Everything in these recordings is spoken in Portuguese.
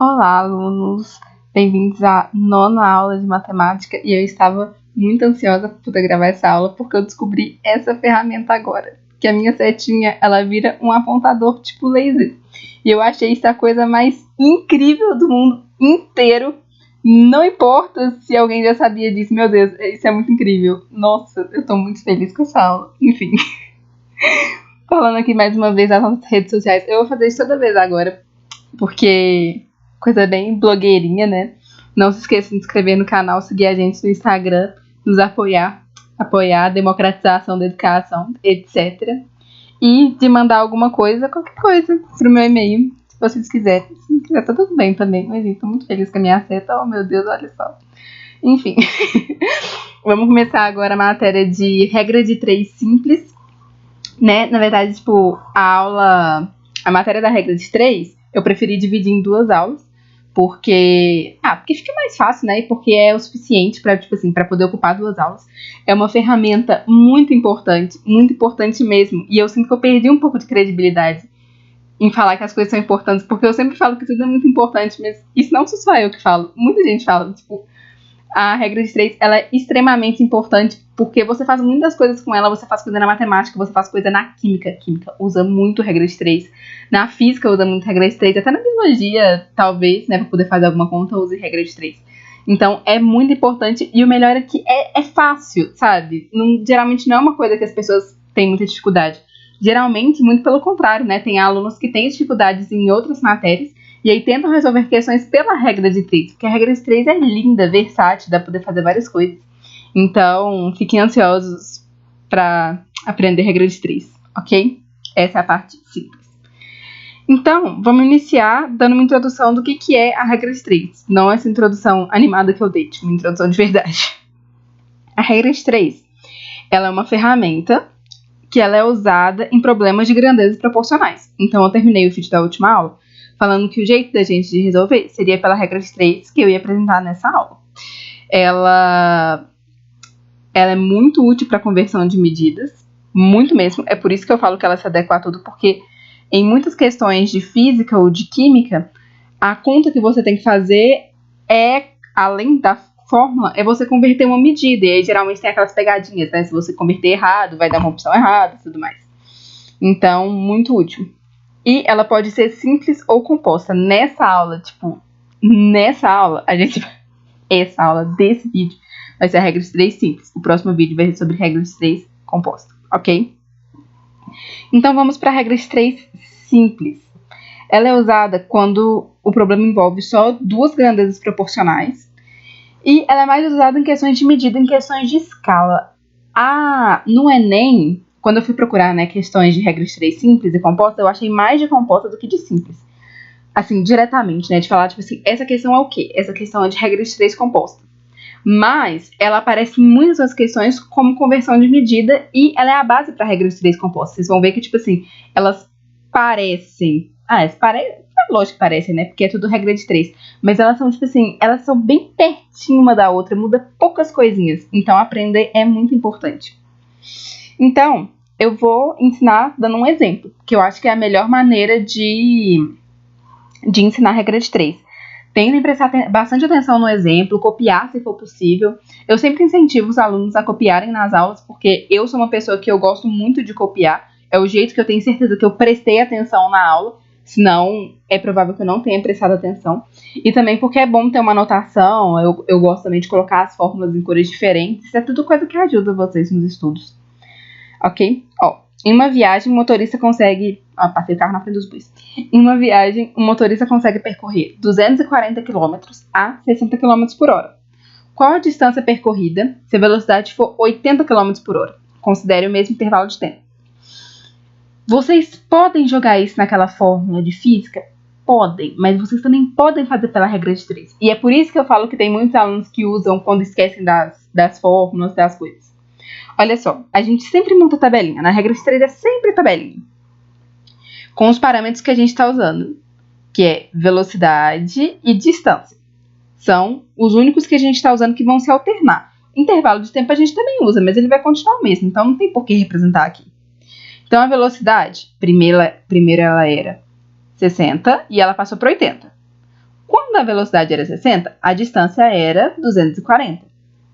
Olá, alunos! Bem-vindos à nona aula de matemática e eu estava muito ansiosa por poder gravar essa aula porque eu descobri essa ferramenta agora, que a minha setinha, ela vira um apontador tipo laser. E eu achei isso a coisa mais incrível do mundo inteiro. Não importa se alguém já sabia disso, meu Deus, isso é muito incrível. Nossa, eu tô muito feliz com essa aula. Enfim, falando aqui mais uma vez das nossas redes sociais, eu vou fazer isso toda vez agora, porque coisa bem blogueirinha, né? Não se esqueça de se inscrever no canal, seguir a gente no Instagram, nos apoiar a democratização da educação, etc. E de mandar alguma coisa, qualquer coisa, pro meu e-mail, se vocês quiserem. Se não quiser, tá tudo bem também. Mas eu tô muito feliz com a minha seta. Oh, meu Deus, olha só. Enfim. Vamos começar agora a matéria de regra de 3 simples, né? Na verdade, tipo, a matéria da regra de 3, eu preferi dividir em 2 aulas. Porque fica mais fácil, né? E porque é o suficiente para, tipo assim, para poder ocupar 2 aulas. É uma ferramenta muito importante mesmo. E eu sinto que eu perdi um pouco de credibilidade em falar que as coisas são importantes, porque eu sempre falo que tudo é muito importante, mas isso não sou só eu que falo. Muita gente fala, tipo, a regra de 3, ela é extremamente importante, porque você faz muitas coisas com ela, você faz coisa na matemática, você faz coisa na química. Química usa muito regra de 3. Na física usa muito regra de 3. Até na biologia, talvez, né, pra poder fazer alguma conta, use regra de 3. Então, é muito importante. E o melhor é que é fácil, sabe? Geralmente não é uma coisa que as pessoas têm muita dificuldade. Geralmente, muito pelo contrário, né? Tem alunos que têm dificuldades em outras matérias e aí tentam resolver questões pela regra de 3, porque a regra de 3 é linda, versátil, dá pra poder fazer várias coisas. Então, fiquem ansiosos pra aprender regra de 3, ok? Essa é a parte simples. Então, vamos iniciar dando uma introdução do que é a regra de 3. Não essa introdução animada que eu dei, uma introdução de verdade. A regra de 3, ela é uma ferramenta que ela é usada em problemas de grandezas proporcionais. Então, eu terminei o vídeo da última aula falando que o jeito da gente de resolver seria pela regra de 3 que eu ia apresentar nessa aula. Ela é muito útil para conversão de medidas, muito mesmo. É por isso que eu falo que ela se adequa a tudo, porque em muitas questões de física ou de química, a conta que você tem que fazer é, além da fórmula, é você converter uma medida. E aí, geralmente, tem aquelas pegadinhas, né? Se você converter errado, vai dar uma opção errada e tudo mais. Então, muito útil. E ela pode ser simples ou composta. Nessa aula, essa aula desse vídeo vai ser a regra de 3 simples. O próximo vídeo vai ser sobre regra de 3 composta, ok? Então, vamos para a regra de 3 simples. Ela é usada quando o problema envolve só 2 grandezas proporcionais. E ela é mais usada em questões de medida, em questões de escala. No Enem, quando eu fui procurar, né, questões de regras de 3 simples e composta, eu achei mais de composta do que de simples. Assim, diretamente, né, de falar, tipo assim, essa questão é o quê? Essa questão é de regras de 3 composta. Mas ela aparece em muitas outras questões como conversão de medida e ela é a base para regras de 3 compostas. Vocês vão ver que, tipo assim, elas parecem... lógico que parecem, né? Porque é tudo regra de 3. Mas elas são, tipo assim, elas são bem pertinho uma da outra, muda poucas coisinhas. Então, aprender é muito importante. Então, eu vou ensinar dando um exemplo, que eu acho que é a melhor maneira de ensinar a regra de 3. Tentem prestar bastante atenção no exemplo, copiar se for possível. Eu sempre incentivo os alunos a copiarem nas aulas, porque eu sou uma pessoa que eu gosto muito de copiar. É o jeito que eu tenho certeza que eu prestei atenção na aula, senão é provável que eu não tenha prestado atenção. E também porque é bom ter uma anotação, eu gosto também de colocar as fórmulas em cores diferentes. Isso é tudo coisa que ajuda vocês nos estudos. Ok? Em uma viagem, o motorista consegue... passei o carro na frente dos bois. Em uma viagem, o motorista consegue percorrer 240 km a 60 km por hora. Qual a distância percorrida se a velocidade for 80 km por hora? Considere o mesmo intervalo de tempo. Vocês podem jogar isso naquela fórmula de física? Podem, mas vocês também podem fazer pela regra de 3. E é por isso que eu falo que tem muitos alunos que usam quando esquecem das fórmulas, das coisas. Olha só, a gente sempre monta tabelinha. Na regra de 3 é sempre tabelinha. Com os parâmetros que a gente está usando, que é velocidade e distância. São os únicos que a gente está usando que vão se alternar. Intervalo de tempo a gente também usa, mas ele vai continuar o mesmo, então não tem por que representar aqui. Então a velocidade, primeiro ela era 60 e ela passou para 80. Quando a velocidade era 60, a distância era 240.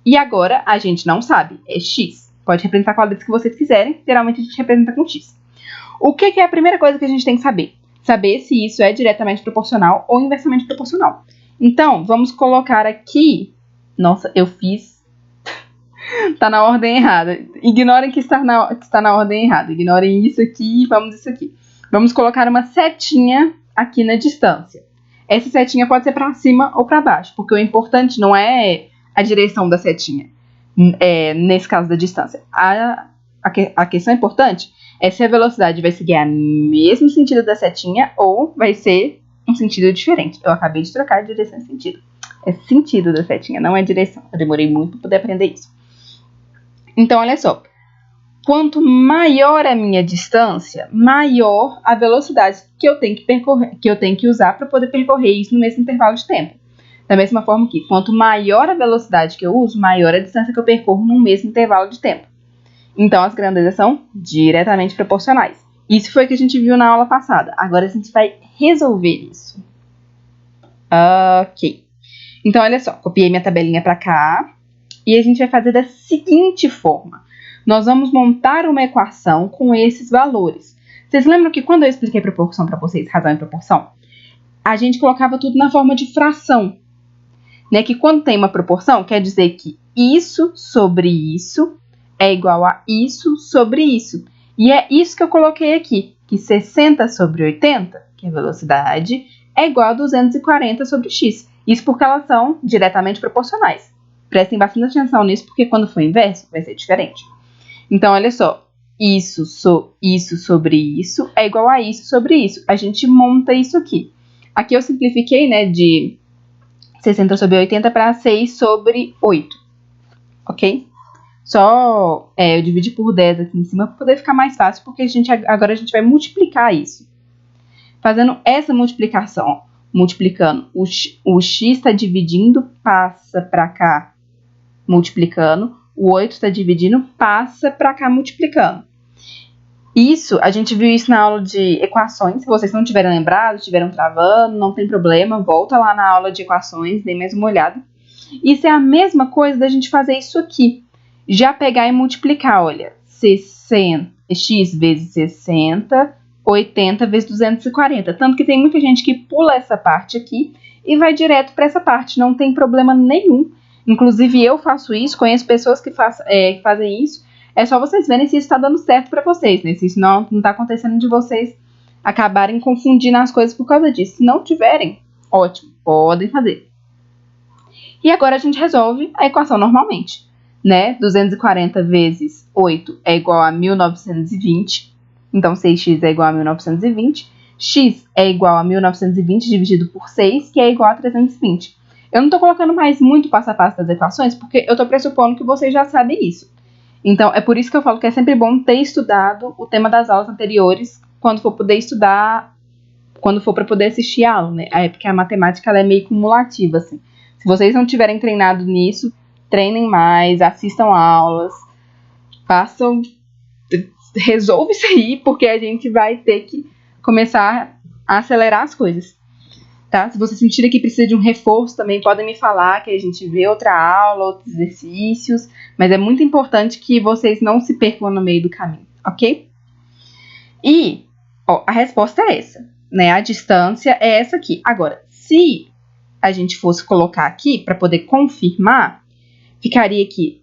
E agora a gente não sabe, é x. Pode representar qual letra que vocês quiserem, geralmente a gente representa com x. O que é a primeira coisa que a gente tem que saber? Saber se isso é diretamente proporcional ou inversamente proporcional. Então, vamos colocar aqui... Nossa, eu fiz... Tá na ordem errada. Ignorem que está na ordem errada. Ignorem isso aqui e vamos isso aqui. Vamos colocar uma setinha aqui na distância. Essa setinha pode ser para cima ou para baixo, porque o importante não é a direção da setinha, nesse caso da distância. A questão importante é se a velocidade vai seguir o mesmo sentido da setinha ou vai ser um sentido diferente. Eu acabei de trocar de direção e sentido. É sentido da setinha, não é direção. Eu demorei muito para poder aprender isso. Então, olha só. Quanto maior a minha distância, maior a velocidade que eu tenho que percorrer, que eu tenho que usar para poder percorrer isso no mesmo intervalo de tempo. Da mesma forma que, quanto maior a velocidade que eu uso, maior a distância que eu percorro no mesmo intervalo de tempo. Então, as grandezas são diretamente proporcionais. Isso foi o que a gente viu na aula passada. Agora a gente vai resolver isso. Ok. Então, olha só. Copiei minha tabelinha para cá. E a gente vai fazer da seguinte forma. Nós vamos montar uma equação com esses valores. Vocês lembram que quando eu expliquei proporção para vocês, razão e proporção, a gente colocava tudo na forma de fração. Né? Que quando tem uma proporção, quer dizer que isso sobre isso é igual a isso sobre isso. E é isso que eu coloquei aqui, que 60 sobre 80, que é a velocidade, é igual a 240 sobre x. Isso porque elas são diretamente proporcionais. Prestem bastante atenção nisso, porque quando for inverso, vai ser diferente. Então, olha só, isso sobre isso é igual a isso sobre isso. A gente monta isso aqui. Aqui eu simplifiquei, né, de 60 sobre 80 para 6 sobre 8, ok? Só eu dividi por 10 aqui em cima para poder ficar mais fácil, porque agora a gente vai multiplicar isso. Fazendo essa multiplicação, ó, multiplicando, o x está dividindo, passa para cá, multiplicando. O 8 está dividindo, passa para cá multiplicando. Isso, a gente viu isso na aula de equações. Se vocês não tiverem lembrado, estiveram travando, não tem problema. Volta lá na aula de equações, dê mais uma olhada. Isso é a mesma coisa da gente fazer isso aqui. Já pegar e multiplicar, olha. 60, x vezes 60, 80 vezes 240. Tanto que tem muita gente que pula essa parte aqui e vai direto para essa parte. Não tem problema nenhum. Inclusive, eu faço isso, conheço pessoas que fazem isso. É só vocês verem se isso está dando certo para vocês, né? Se isso não está acontecendo de vocês acabarem confundindo as coisas por causa disso. Se não tiverem, ótimo, podem fazer. E agora a gente resolve a equação normalmente, né? 240 vezes 8 é igual a 1920. Então, 6x é igual a 1920. X é igual a 1920 dividido por 6, que é igual a 320. Eu não estou colocando mais muito passo a passo das equações, porque eu estou pressupondo que vocês já sabem isso. Então, é por isso que eu falo que é sempre bom ter estudado o tema das aulas anteriores, quando for poder estudar, quando for para poder assistir a aula, né? Porque a matemática ela é meio cumulativa, assim. Se vocês não tiverem treinado nisso, treinem mais, assistam aulas, resolve isso aí, porque a gente vai ter que começar a acelerar as coisas. Tá? Se vocês sentirem que precisa de um reforço, também podem me falar, que a gente vê outra aula, outros exercícios, mas é muito importante que vocês não se percam no meio do caminho, ok? E, ó, a resposta é essa, né? A distância é essa aqui. Agora, se a gente fosse colocar aqui, para poder confirmar, ficaria aqui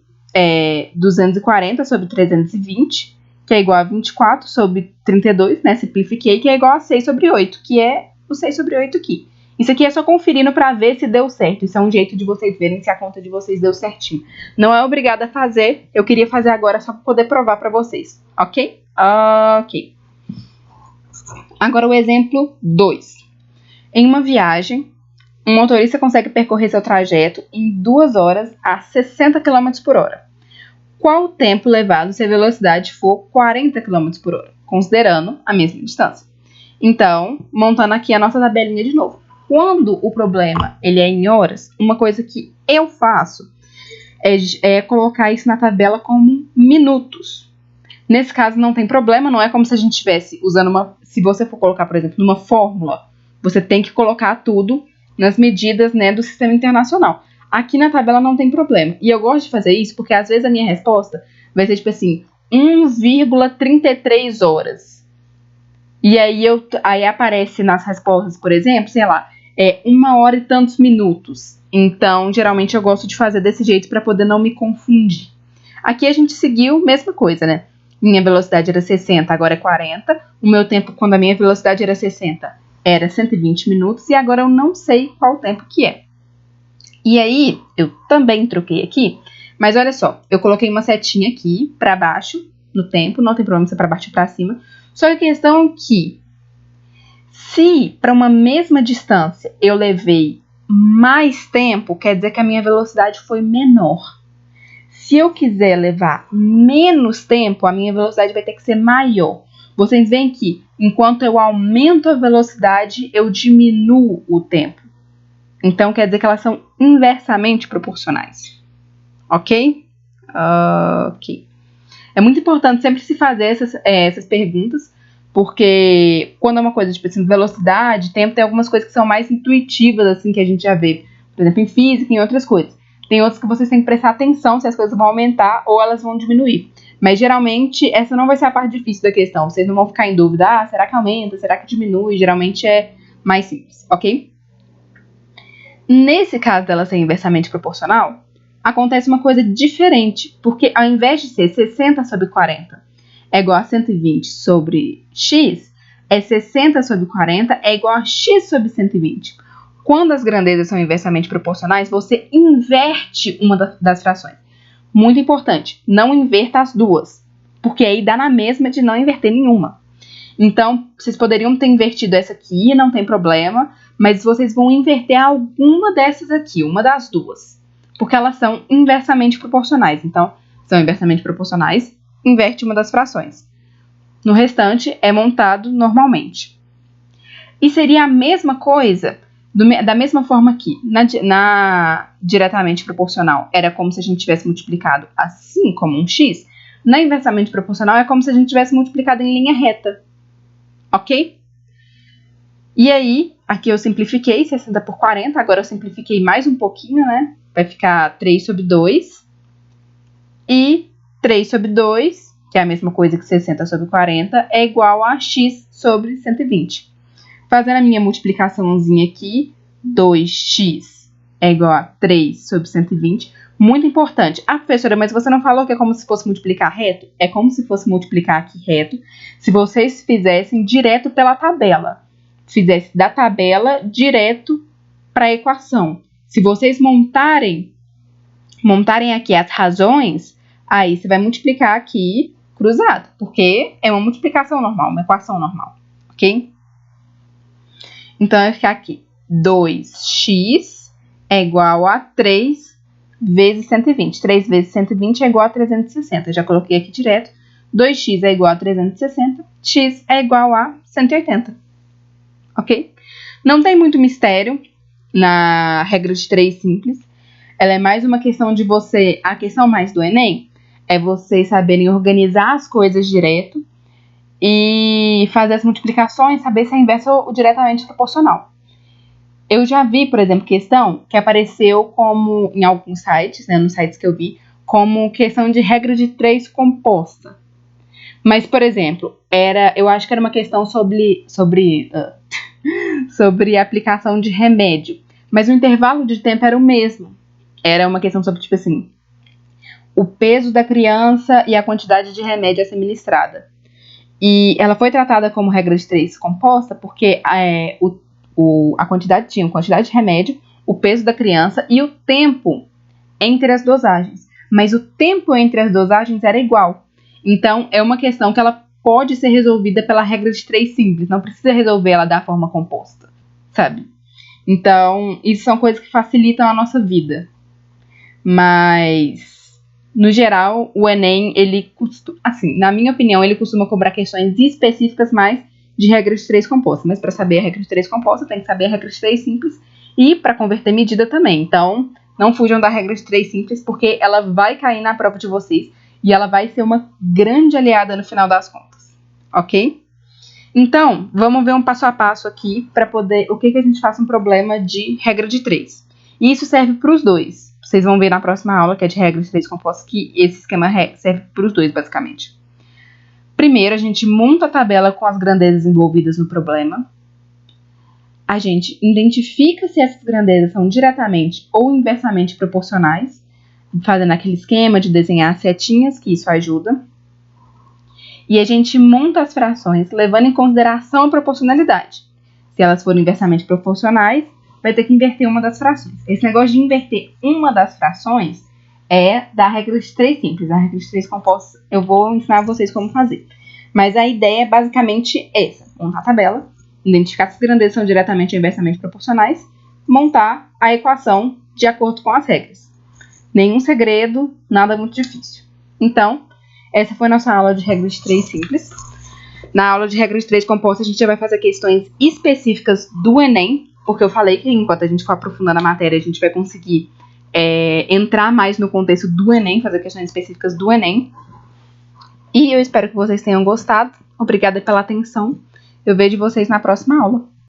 240 sobre 320, que é igual a 24 sobre 32, né? Simplifiquei, que é igual a 6 sobre 8, que é o 6 sobre 8 aqui. Isso aqui é só conferindo para ver se deu certo. Isso é um jeito de vocês verem se a conta de vocês deu certinho. Não é obrigada a fazer. Eu queria fazer agora só para poder provar para vocês. Ok? Ok. Agora o exemplo 2. Em uma viagem, um motorista consegue percorrer seu trajeto em 2 horas a 60 km por hora. Qual o tempo levado se a velocidade for 40 km por hora, considerando a mesma distância? Então, montando aqui a nossa tabelinha de novo. Quando o problema ele é em horas, uma coisa que eu faço é colocar isso na tabela como minutos. Nesse caso não tem problema, não é como se a gente estivesse usando se você for colocar, por exemplo, numa fórmula, você tem que colocar tudo nas medidas, né, do sistema internacional. Aqui na tabela não tem problema. E eu gosto de fazer isso porque às vezes a minha resposta vai ser tipo assim, 1,33 horas. E aí aparece nas respostas, por exemplo, sei lá, 1 hora e tantos minutos. Então, geralmente eu gosto de fazer desse jeito para poder não me confundir. Aqui a gente seguiu, mesma coisa, né? Minha velocidade era 60, agora é 40. O meu tempo, quando a minha velocidade era 60, era 120 minutos. E agora eu não sei qual tempo que é. E aí, eu também troquei aqui. Mas olha só, eu coloquei uma setinha aqui para baixo no tempo. Não tem problema ser para baixo e para cima. Só que a questão é que, se para uma mesma distância eu levei mais tempo, quer dizer que a minha velocidade foi menor. Se eu quiser levar menos tempo, a minha velocidade vai ter que ser maior. Vocês veem que, enquanto eu aumento a velocidade, eu diminuo o tempo. Então, quer dizer que elas são inversamente proporcionais. Ok? Ok. É muito importante sempre se fazer essas perguntas, porque quando é uma coisa, tipo assim, velocidade, tempo, tem algumas coisas que são mais intuitivas, assim, que a gente já vê. Por exemplo, em física e em outras coisas. Tem outras que vocês têm que prestar atenção se as coisas vão aumentar ou elas vão diminuir. Mas, geralmente, essa não vai ser a parte difícil da questão. Vocês não vão ficar em dúvida, será que aumenta, será que diminui? Geralmente é mais simples, ok? Nesse caso dela ser inversamente proporcional, acontece uma coisa diferente, porque ao invés de ser 60 sobre 40 é igual a 120 sobre x, 60 sobre 40 é igual a x sobre 120. Quando as grandezas são inversamente proporcionais, você inverte uma das frações. Muito importante, não inverta as duas, porque aí dá na mesma de não inverter nenhuma. Então, vocês poderiam ter invertido essa aqui, não tem problema, mas vocês vão inverter alguma dessas aqui, uma das duas, porque elas são inversamente proporcionais. Então, são inversamente proporcionais, inverte uma das frações. No restante, é montado normalmente. E seria a mesma coisa, da mesma forma aqui, na diretamente proporcional, era como se a gente tivesse multiplicado assim como um x, na inversamente proporcional é como se a gente tivesse multiplicado em linha reta. Ok? E aí, aqui eu simplifiquei 60 por 40, agora eu simplifiquei mais um pouquinho, né? Vai ficar 3 sobre 2. E 3 sobre 2, que é a mesma coisa que 60 sobre 40, é igual a x sobre 120. Fazendo a minha multiplicaçãozinha aqui, 2x é igual a 3 sobre 120. Muito importante. Ah, professora, mas você não falou que é como se fosse multiplicar reto? É como se fosse multiplicar aqui reto, se vocês fizessem direto pela tabela. Fizesse da tabela direto para a equação. Se vocês montarem aqui as razões, aí você vai multiplicar aqui cruzado, porque é uma multiplicação normal, uma equação normal, ok? Então, vai ficar aqui, 2x é igual a 3 vezes 120. 3 vezes 120 é igual a 360. Já coloquei aqui direto. 2x é igual a 360. X é igual a 180. Ok? Não tem muito mistério na regra de 3 simples. Ela é mais uma questão de você... A questão mais do Enem é vocês saberem organizar as coisas direto e fazer as multiplicações, saber se é inverso ou diretamente proporcional. Eu já vi, por exemplo, questão que apareceu como, em alguns sites, né, nos sites que eu vi, como questão de regra de 3 composta. Mas, por exemplo, eu acho que era uma questão sobre a aplicação de remédio. Mas o intervalo de tempo era o mesmo. Era uma questão sobre, tipo assim, o peso da criança e a quantidade de remédio a ser ministrada. E ela foi tratada como regra de 3 composta porque a quantidade tinha a quantidade de remédio, o peso da criança e o tempo entre as dosagens. Mas o tempo entre as dosagens era igual. Então, é uma questão que ela pode ser resolvida pela regra de 3 simples. Não precisa resolver ela da forma composta, sabe? Então, isso são coisas que facilitam a nossa vida. Mas, no geral, o Enem, ele costuma, assim, na minha opinião, ele costuma cobrar questões específicas mais de regra de 3 composta. Mas para saber a regra de 3 composta, tem que saber a regra de 3 simples e para converter medida também. Então, não fujam da regra de 3 simples, porque ela vai cair na prova de vocês e ela vai ser uma grande aliada no final das contas, ok? Então, vamos ver um passo a passo aqui para poder o que a gente faz um problema de regra de 3. E isso serve para os dois. Vocês vão ver na próxima aula, que é de regra de 3 compostos, que esse esquema serve para os dois, basicamente. Primeiro, a gente monta a tabela com as grandezas envolvidas no problema. A gente identifica se essas grandezas são diretamente ou inversamente proporcionais, fazendo aquele esquema de desenhar setinhas, que isso ajuda. E a gente monta as frações levando em consideração a proporcionalidade. Se elas forem inversamente proporcionais, vai ter que inverter uma das frações. Esse negócio de inverter uma das frações é da regra de 3 simples. A regra de 3 compostos eu vou ensinar vocês como fazer. Mas a ideia é basicamente essa. Montar a tabela, identificar se as grandezas são diretamente ou inversamente proporcionais, montar a equação de acordo com as regras. Nenhum segredo, nada muito difícil. Então, essa foi a nossa aula de regra de 3 simples. Na aula de regra de 3 compostos, a gente já vai fazer questões específicas do Enem, porque eu falei que enquanto a gente for aprofundando a matéria, a gente vai conseguir entrar mais no contexto do Enem, fazer questões específicas do Enem. E eu espero que vocês tenham gostado. Obrigada pela atenção. Eu vejo vocês na próxima aula.